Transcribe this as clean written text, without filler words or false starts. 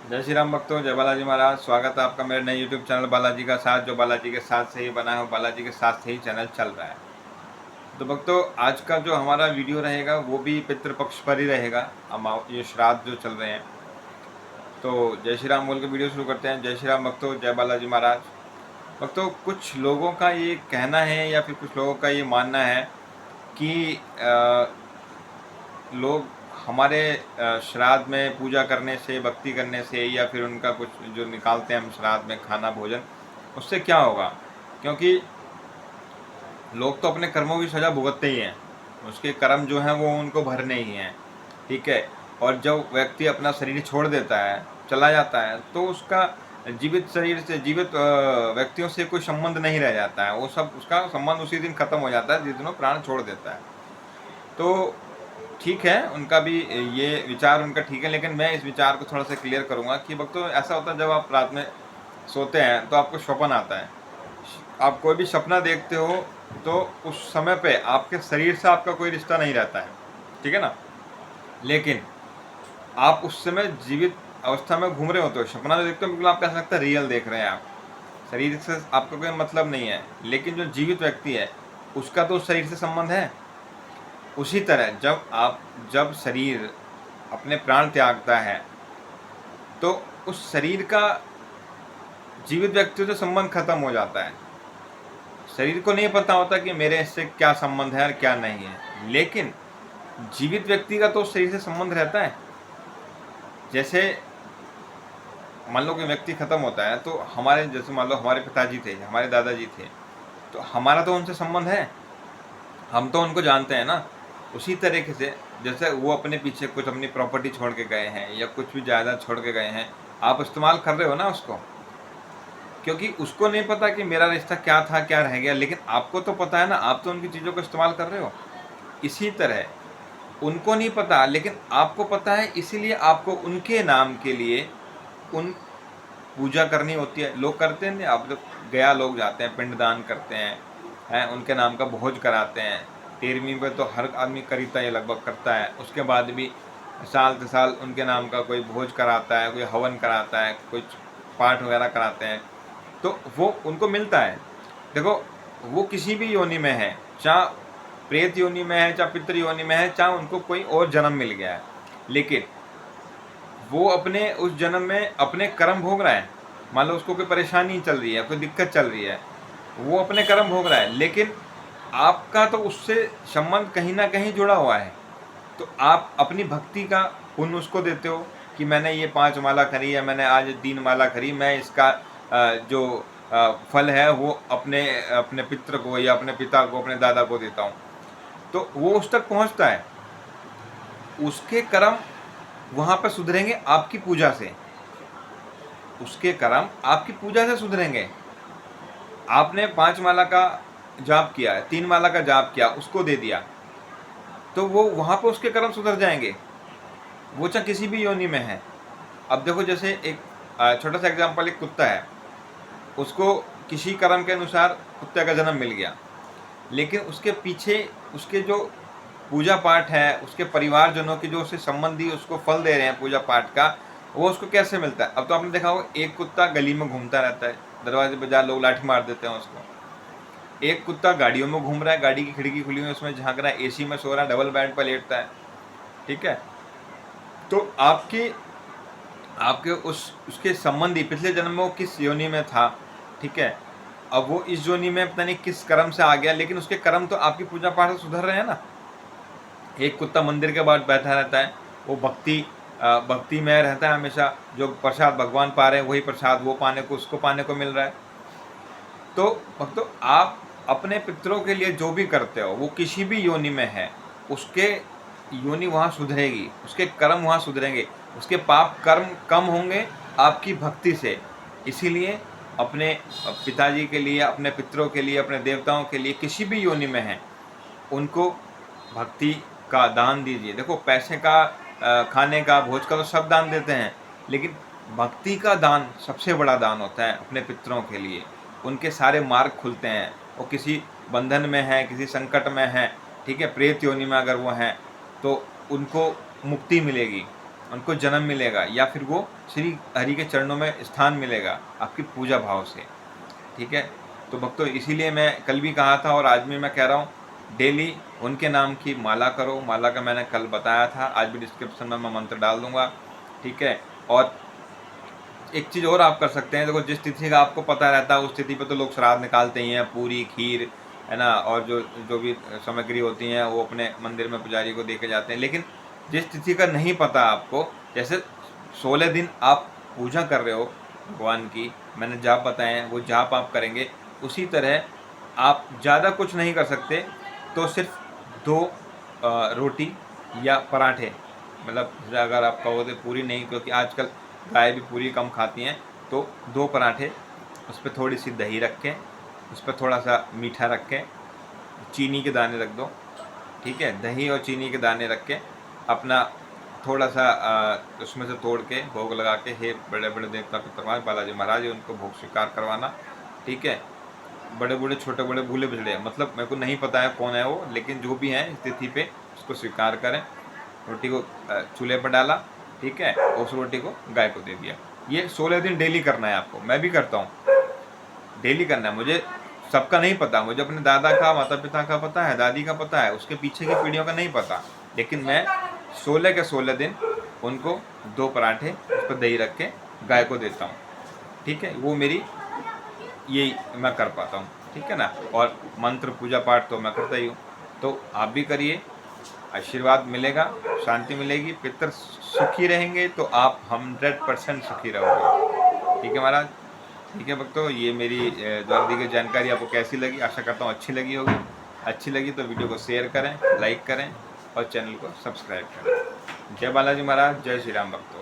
जय श्री राम भक्तों, जय बालाजी महाराज। स्वागत है आपका मेरे नए यूट्यूब चैनल बालाजी का साथ, जो बालाजी के साथ से ही बना है, बालाजी के साथ से ही चैनल चल रहा है। तो भक्तों, आज का जो हमारा वीडियो रहेगा वो भी पितृपक्ष पर ही रहेगा। ये श्राद्ध जो चल रहे हैं, तो जय श्री राम बोल के वीडियो शुरू करते हैं। जय श्री राम भक्तों, जय बालाजी महाराज। भक्तों, कुछ लोगों का ये कहना है या फिर कुछ लोगों का ये मानना है कि लोग हमारे श्राद्ध में पूजा करने से, भक्ति करने से, या फिर उनका कुछ जो निकालते हैं हम श्राद्ध में खाना भोजन, उससे क्या होगा। क्योंकि लोग तो अपने कर्मों की सज़ा भुगतते ही हैं, उसके कर्म जो हैं वो उनको भरने ही हैं, ठीक है। और जब व्यक्ति अपना शरीर छोड़ देता है, चला जाता है, तो उसका जीवित शरीर से, जीवित व्यक्तियों से कोई संबंध नहीं रह जाता है। वो सब, उसका संबंध उसी दिन खत्म हो जाता है जिस दिन वो प्राण छोड़ देता है। तो ठीक है, उनका भी ये विचार उनका ठीक है, लेकिन मैं इस विचार को थोड़ा सा क्लियर करूँगा कि भक्तों, ऐसा होता है जब आप रात में सोते हैं तो आपको स्वप्न आता है। आप कोई भी सपना देखते हो तो उस समय पे आपके शरीर से आपका कोई रिश्ता नहीं रहता है, ठीक है ना। लेकिन आप उस समय जीवित अवस्था में घूम रहे होते हो, सपना जो देखते हो बिल्कुल आपको ऐसा लगता है रियल देख रहे हैं आप, शरीर से आपका कोई मतलब नहीं है। लेकिन जो जीवित व्यक्ति है उसका तो उस शरीर से संबंध है। उसी तरह जब शरीर अपने प्राण त्यागता है तो उस शरीर का जीवित व्यक्ति से संबंध खत्म हो जाता है। शरीर को नहीं पता होता कि मेरे इससे क्या संबंध है और क्या नहीं है, लेकिन जीवित व्यक्ति का तो उस शरीर से संबंध रहता है। जैसे मान लो कि व्यक्ति खत्म होता है तो हमारे, जैसे मान लो हमारे पिताजी थे, हमारे दादाजी थे, तो हमारा तो उनसे संबंध है, हम तो उनको जानते हैं ना। उसी तरीके से जैसे वो अपने पीछे कुछ अपनी प्रॉपर्टी छोड़ के गए हैं या कुछ भी जायदाद छोड़ के गए हैं, आप इस्तेमाल कर रहे हो ना उसको, क्योंकि उसको नहीं पता कि मेरा रिश्ता क्या था, क्या रह गया, लेकिन आपको तो पता है ना, आप तो उनकी चीज़ों को इस्तेमाल कर रहे हो। इसी तरह उनको नहीं पता, लेकिन आपको पता है, इसीलिए आपको उनके नाम के लिए उन पूजा करनी होती है। लोग करते हैं, आप जब गया लोग जाते हैं, पिंडदान करते हैं, उनके नाम का भोज कराते हैं। 13वीं पे तो हर आदमी खरीदता है, लगभग करता है। उसके बाद भी साल के साल उनके नाम का कोई भोज कराता है, कोई हवन कराता है, कुछ पाठ वगैरह कराते हैं, तो वो उनको मिलता है। देखो, वो किसी भी योनि में है, चाहे प्रेत योनि में है, चाहे पितृ योनि में है, चाहे उनको कोई और जन्म मिल गया है, लेकिन वो अपने उस जन्म में अपने कर्म भोग रहा है। मान लो उसको कोई परेशानी चल रही है, कोई दिक्कत चल रही है, वो अपने कर्म भोग रहा है, लेकिन आपका तो उससे संबंध कहीं ना कहीं जुड़ा हुआ है। तो आप अपनी भक्ति का पुण्य उसको देते हो कि मैंने ये 5 माला करी या मैंने आज 3 माला करी, मैं इसका जो फल है वो अपने अपने पितृ को या अपने पिता को, अपने दादा को देता हूँ। तो वो उस तक पहुँचता है, उसके कर्म वहाँ पर सुधरेंगे आपकी पूजा से, उसके कर्म आपकी पूजा से सुधरेंगे। आपने 5 माला का जाप किया है, 3 माला का जाप किया, उसको दे दिया, तो वो वहाँ पर उसके कर्म सुधर जाएंगे, वो चाहे किसी भी योनि में है। अब देखो, जैसे एक छोटा सा एग्जाम्पल, एक कुत्ता है, उसको किसी कर्म के अनुसार कुत्ते का जन्म मिल गया, लेकिन उसके पीछे उसके जो पूजा पाठ है, उसके परिवारजनों के जो उससे संबंधी उसको फल दे रहे हैं पूजा पाठ का, वो उसको कैसे मिलता है। अब तो आपने देखा होगा, एक कुत्ता गली में घूमता रहता है, दरवाजे पर जा लोग लाठी मार देते हैं उसको। एक कुत्ता गाड़ियों में घूम रहा है, गाड़ी की खिड़की खुली हुई है, उसमें झांक रहा है, एसी में सो रहा है, डबल बेड पर लेटता है, ठीक है। तो आपके उसके संबंधी पिछले जन्म में वो किस योनि में था, ठीक है। अब वो इस योनि में पता नहीं किस कर्म से आ गया, लेकिन उसके कर्म तो आपकी पूजा पाठ से सुधर रहे हैं ना। एक कुत्ता मंदिर के बाद बैठा रहता है, वो भक्ति में रहता है हमेशा, जो प्रसाद भगवान पा रहे हैं वही प्रसाद वो उसको पाने को मिल रहा है। तो भक्तों, आप अपने पितरों के लिए जो भी करते हो, वो किसी भी योनि में है, उसके योनि वहाँ सुधरेगी, उसके कर्म वहाँ सुधरेंगे, उसके पाप कर्म कम होंगे आपकी भक्ति से। इसीलिए अपने पिताजी के लिए, अपने पितरों के लिए, अपने देवताओं के लिए, किसी भी योनि में हैं, उनको भक्ति का दान दीजिए। देखो, पैसे का, खाने का, भोज का तो सब दान देते हैं, लेकिन भक्ति का दान सबसे बड़ा दान होता है अपने पितरों के लिए। उनके सारे मार्ग खुलते हैं, वो किसी बंधन में है, किसी संकट में है, ठीक है, प्रेत योनि में अगर वो हैं तो उनको मुक्ति मिलेगी। उनको जन्म मिलेगा या फिर वो श्री हरि के चरणों में स्थान मिलेगा आपकी पूजा भाव से। ठीक है, तो भक्तों इसीलिए मैं कल भी कहा था और आज भी मैं कह रहा हूँ, डेली उनके नाम की माला करो। माला का मैंने कल बताया था, आज भी डिस्क्रिप्शन में मैं मंत्र डाल दूंगा। ठीक है, और एक चीज़ और आप कर सकते हैं, देखो जिस तिथि का आपको पता रहता है उस तिथि पे तो लोग श्राद्ध निकालते ही हैं, पूरी खीर है ना, और जो जो भी सामग्री होती हैं वो अपने मंदिर में पुजारी को दे के जाते हैं। लेकिन जिस तिथि का नहीं पता आपको, जैसे 16 दिन आप पूजा कर रहे हो भगवान की, मैंने जाप बताए हैं, वो जाप आप करेंगे, उसी तरह आप ज़्यादा कुछ नहीं कर सकते, तो सिर्फ 2 रोटी या पराठे, मतलब अगर आप कहो तो पूरी नहीं, क्योंकि आजकल गाय भी पूरी कम खाती हैं, तो 2 पराठे, उस पर थोड़ी सी दही रख के, उस पर थोड़ा सा मीठा रख के, चीनी के दाने रख दो। ठीक है, दही और चीनी के दाने रख के अपना थोड़ा सा उसमें से तोड़ के भोग लगा के, हे बड़े बड़े देवता पितरवान बालाजी महाराज, उनको भोग स्वीकार करवाना। ठीक है, बड़े बूढ़े छोटे बड़े भूले बिछड़े, मतलब मेरे को नहीं पता है कौन है वो, लेकिन जो भी है इस तिथि पे उसको स्वीकार करें। रोटी को चूल्हे पर डाला, ठीक है, उस रोटी को गाय को दे दिया। ये 16 दिन डेली करना है आपको, मैं भी करता हूँ, डेली करना है। मुझे सबका नहीं पता, मुझे अपने दादा का, माता पिता का पता है, दादी का पता है, उसके पीछे की पीढ़ियों का नहीं पता, लेकिन मैं 16 के 16 दिन उनको 2 पराठे उस पर दही रख के गाय को देता हूँ। ठीक है, वो मेरी यही मैं कर पाता हूँ। ठीक है ना, और मंत्र पूजा पाठ तो मैं करता ही हूँ, तो आप भी करिए, आशीर्वाद मिलेगा, शांति मिलेगी, पितर सुखी रहेंगे तो आप 100% सुखी रहोगे। ठीक है महाराज। ठीक है भक्तों, ये मेरी द्वारा दी गई जानकारी आपको कैसी लगी, आशा करता हूँ अच्छी लगी होगी। अच्छी लगी तो वीडियो को शेयर करें, लाइक करें और चैनल को सब्सक्राइब करें। जय बालाजी महाराज, जय श्री राम भक्तों।